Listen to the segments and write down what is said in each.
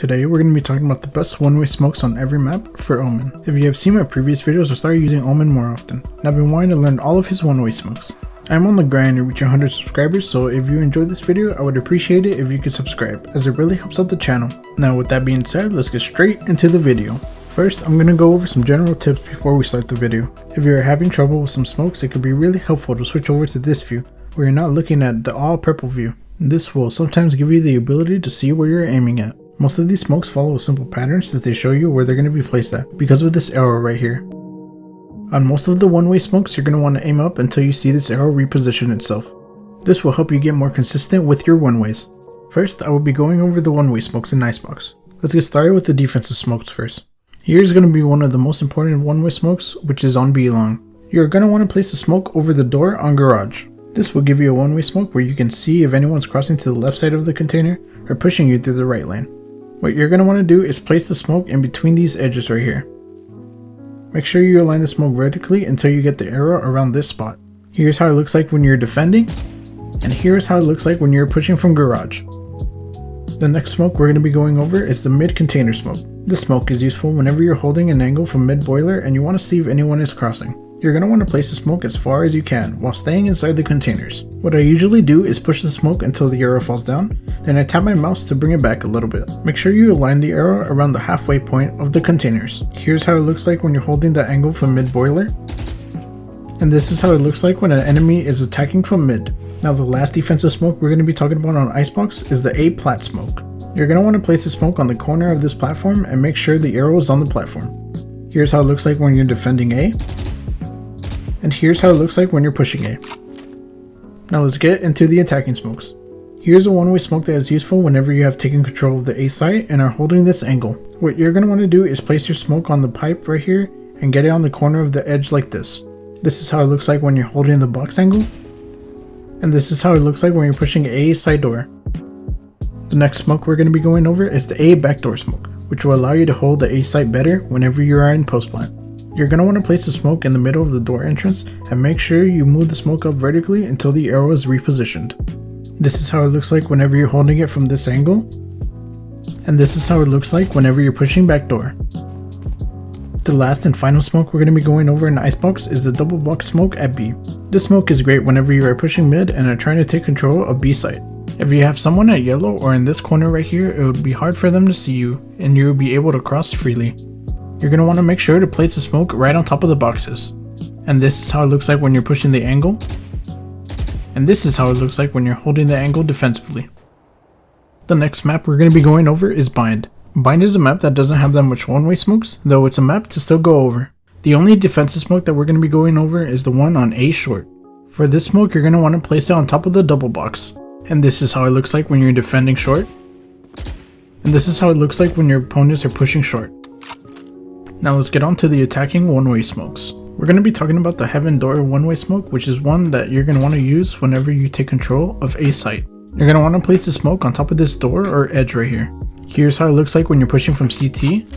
Today we're going to be talking about the best one-way smokes on every map for Omen. If you have seen my previous videos, I started using Omen more often, and I've been wanting to learn all of his one-way smokes. I'm on the grind to reach 100 subscribers, so if you enjoyed this video, I would appreciate it if you could subscribe, as it really helps out the channel. Now with that being said, let's get straight into the video. First, I'm going to go over some general tips before we start the video. If you are having trouble with some smokes, it could be really helpful to switch over to this view, where you're not looking at the all purple view. This will sometimes give you the ability to see where you're aiming at. Most of these smokes follow simple patterns that they show you where they're going to be placed at, because of this arrow right here. On most of the one-way smokes, you're going to want to aim up until you see this arrow reposition itself. This will help you get more consistent with your one-ways. First, I will be going over the one-way smokes in Icebox. Let's get started with the defensive smokes first. Here's going to be one of the most important one-way smokes, which is on B long. You're going to want to place the smoke over the door on garage. This will give you a one-way smoke where you can see if anyone's crossing to the left side of the container or pushing you through the right lane. What you're going to want to do is place the smoke in between these edges right here. Make sure you align the smoke vertically until you get the arrow around this spot. Here's how it looks like when you're defending, and here's how it looks like when you're pushing from garage. The next smoke we're going to be going over is the mid container smoke. This smoke is useful whenever you're holding an angle from mid boiler and you want to see if anyone is crossing. You're going to want to place the smoke as far as you can while staying inside the containers. What I usually do is push the smoke until the arrow falls down, then I tap my mouse to bring it back a little bit. Make sure you align the arrow around the halfway point of the containers. Here's how it looks like when you're holding the angle from mid boiler. And this is how it looks like when an enemy is attacking from mid. Now the last defensive smoke we're going to be talking about on Icebox is the A plat smoke. You're going to want to place the smoke on the corner of this platform and make sure the arrow is on the platform. Here's how it looks like when you're defending A. And here's how it looks like when you're pushing A. Now let's get into the attacking smokes. Here's a one-way smoke that is useful whenever you have taken control of the A site and are holding this angle. What you're going to want to do is place your smoke on the pipe right here and get it on the corner of the edge like this. This is how it looks like when you're holding the box angle. And this is how it looks like when you're pushing A side door. The next smoke we're going to be going over is the A backdoor smoke, which will allow you to hold the A site better whenever you are in post plant. You're going to want to place the smoke in the middle of the door entrance and make sure you move the smoke up vertically until the arrow is repositioned. This is how it looks like whenever you're holding it from this angle. And this is how it looks like whenever you're pushing back door. The last and final smoke we're going to be going over in Icebox is the double box smoke at B. This smoke is great whenever you are pushing mid and are trying to take control of B site. If you have someone at yellow or in this corner right here, it would be hard for them to see you and you will be able to cross freely. You're going to want to make sure to place the smoke right on top of the boxes. And this is how it looks like when you're pushing the angle. And this is how it looks like when you're holding the angle defensively. The next map we're going to be going over is Bind. Bind is a map that doesn't have that much one-way smokes, though it's a map to still go over. The only defensive smoke that we're going to be going over is the one on A short. For this smoke, you're going to want to place it on top of the double box. And this is how it looks like when you're defending short. And this is how it looks like when your opponents are pushing short. Now let's get on to the attacking one-way smokes. We're going to be talking about the heaven door one-way smoke, which is one that you're going to want to use whenever you take control of A site. You're going to want to place the smoke on top of this door or edge right here. Here's how it looks like when you're pushing from CT.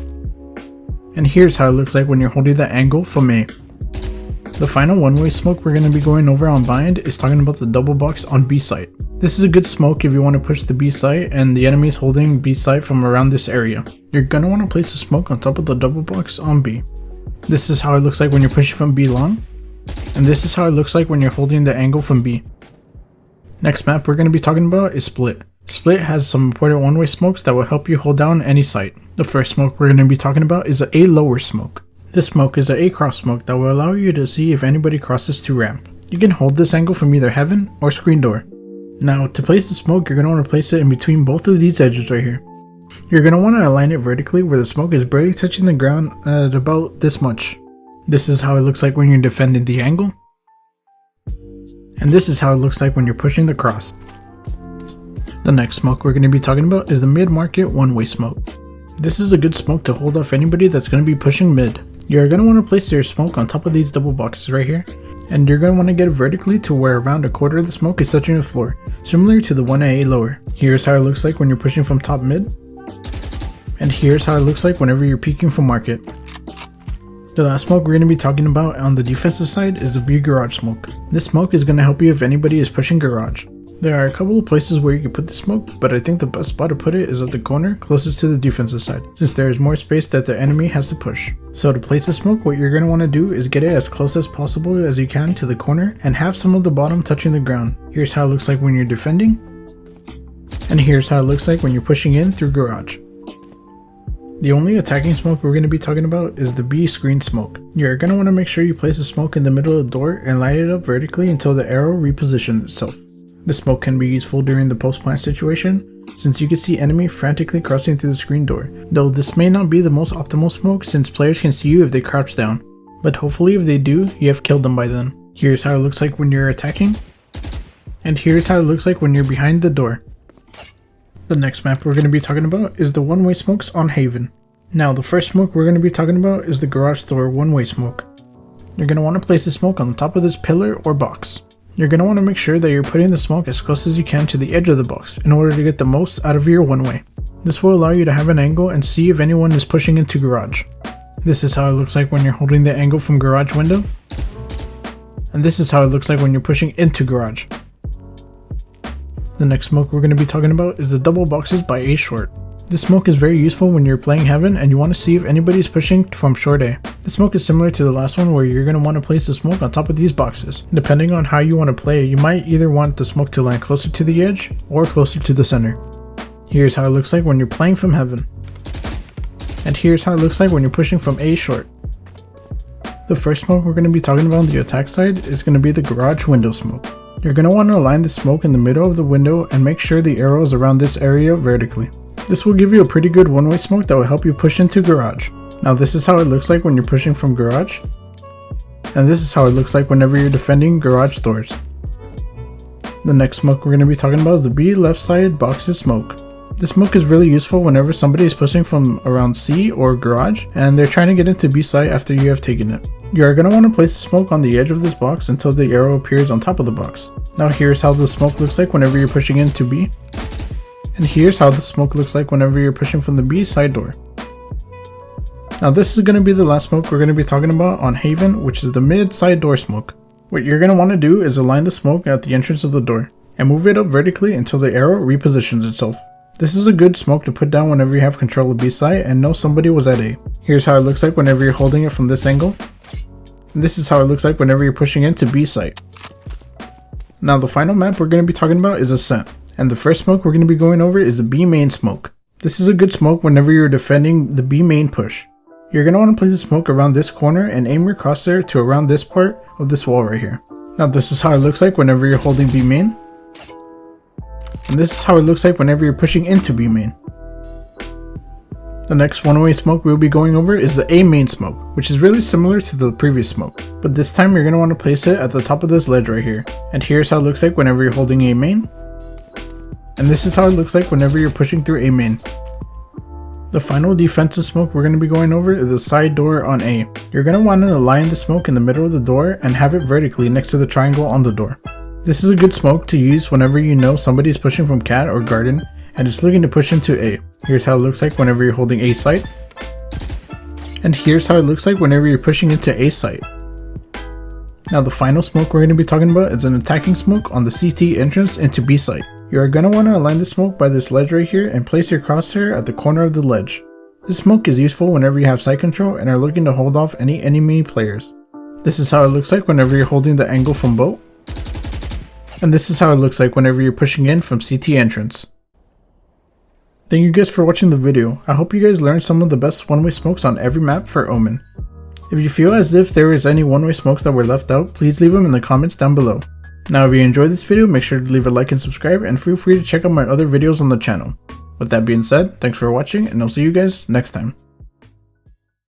And here's how it looks like when you're holding the angle from A. The final one-way smoke we're going to be going over on Bind is talking about the double box on B site. This is a good smoke if you want to push the B site and the enemy is holding B site from around this area. You're going to want to place the smoke on top of the double box on B. This is how it looks like when you're pushing from B long. And this is how it looks like when you're holding the angle from B. Next map we're going to be talking about is Split. Split has some important one-way smokes that will help you hold down any site. The first smoke we're going to be talking about is the A lower smoke. This smoke is an A cross smoke that will allow you to see if anybody crosses to ramp. You can hold this angle from either heaven or screen door. Now to place the smoke, you're going to want to place it in between both of these edges right here. You're going to want to align it vertically where the smoke is barely touching the ground at about this much. This is how it looks like when you're defending the angle. And this is how it looks like when you're pushing the cross. The next smoke we're going to be talking about is the mid-market one-way smoke. This is a good smoke to hold off anybody that's going to be pushing mid. You're going to want to place your smoke on top of these double boxes right here. And you're going to want to get it vertically to where around a quarter of the smoke is touching the floor, similar to the one at A lower. Here's how it looks like when you're pushing from top mid. And here's how it looks like whenever you're peeking from market. The last smoke we're going to be talking about on the defensive side is the B garage smoke. This smoke is going to help you if anybody is pushing garage. There are a couple of places where you can put the smoke, but I think the best spot to put it is at the corner closest to the defensive side, since there is more space that the enemy has to push. So to place the smoke, what you're going to want to do is get it as close as possible as you can to the corner and have some of the bottom touching the ground. Here's how it looks like when you're defending, and here's how it looks like when you're pushing in through garage. The only attacking smoke we're going to be talking about is the B screen smoke. You're going to want to make sure you place the smoke in the middle of the door and line it up vertically until the arrow repositions itself. The smoke can be useful during the post-plant situation, since you can see enemy frantically crossing through the screen door, though this may not be the most optimal smoke since players can see you if they crouch down, but hopefully if they do, you have killed them by then. Here's how it looks like when you're attacking, and here's how it looks like when you're behind the door. The next map we're going to be talking about is the one-way smokes on Haven. Now the first smoke we're going to be talking about is the garage door one-way smoke. You're going to want to place the smoke on the top of this pillar or box. You're going to want to make sure that you're putting the smoke as close as you can to the edge of the box in order to get the most out of your one-way. This will allow you to have an angle and see if anyone is pushing into garage. This is how it looks like when you're holding the angle from garage window. And this is how it looks like when you're pushing into garage. The next smoke we're going to be talking about is the double boxes by A short. This smoke is very useful when you're playing Heaven and you want to see if anybody's pushing from short A. The smoke is similar to the last one where you're going to want to place the smoke on top of these boxes. Depending on how you want to play, you might either want the smoke to land closer to the edge or closer to the center. Here's how it looks like when you're playing from Heaven. And here's how it looks like when you're pushing from A short. The first smoke we're going to be talking about on the attack side is going to be the garage window smoke. You're going to want to align the smoke in the middle of the window and make sure the arrow is around this area vertically. This will give you a pretty good one-way smoke that will help you push into garage. Now this is how it looks like when you're pushing from garage. And this is how it looks like whenever you're defending garage doors. The next smoke we're going to be talking about is the B left side boxes smoke. This smoke is really useful whenever somebody is pushing from around C or garage and they're trying to get into B site after you have taken it. You are going to want to place the smoke on the edge of this box until the arrow appears on top of the box. Now here's how the smoke looks like whenever you're pushing into B. And here's how the smoke looks like whenever you're pushing from the B side door. Now this is going to be the last smoke we're going to be talking about on Haven, which is the mid side door smoke. What you're going to want to do is align the smoke at the entrance of the door and move it up vertically until the arrow repositions itself. This is a good smoke to put down whenever you have control of B side and know somebody was at A. Here's how it looks like whenever you're holding it from this angle. And this is how it looks like whenever you're pushing into B site. Now the final map we're going to be talking about is Ascent, and the first smoke we're going to be going over is the B main smoke. This is a good smoke whenever you're defending the B main push. You're going to want to place the smoke around this corner and aim your crosshair to around this part of this wall right here. Now this is how it looks like whenever you're holding B main. And this is how it looks like whenever you're pushing into B main. The next one-way smoke we'll be going over is the A main smoke, which is really similar to the previous smoke, but this time you're going to want to place it at the top of this ledge right here. And here's how it looks like whenever you're holding A main. And this is how it looks like whenever you're pushing through A main. The final defensive smoke we're going to be going over is the side door on A. You're going to want to align the smoke in the middle of the door and have it vertically next to the triangle on the door. This is a good smoke to use whenever you know somebody is pushing from cat or garden and is looking to push into A. Here's how it looks like whenever you're holding A site. And here's how it looks like whenever you're pushing into A site. Now the final smoke we're going to be talking about is an attacking smoke on the CT entrance into B site. You are going to want to align the smoke by this ledge right here and place your crosshair at the corner of the ledge. This smoke is useful whenever you have site control and are looking to hold off any enemy players. This is how it looks like whenever you're holding the angle from boat. And this is how it looks like whenever you're pushing in from CT entrance. Thank you guys for watching the video. I hope you guys learned some of the best one-way smokes on every map for Omen. If you feel as if there is any one-way smokes that were left out, please leave them in the comments down below. Now if you enjoyed this video, make sure to leave a like and subscribe, and feel free to check out my other videos on the channel. With that being said, thanks for watching, and I'll see you guys next time.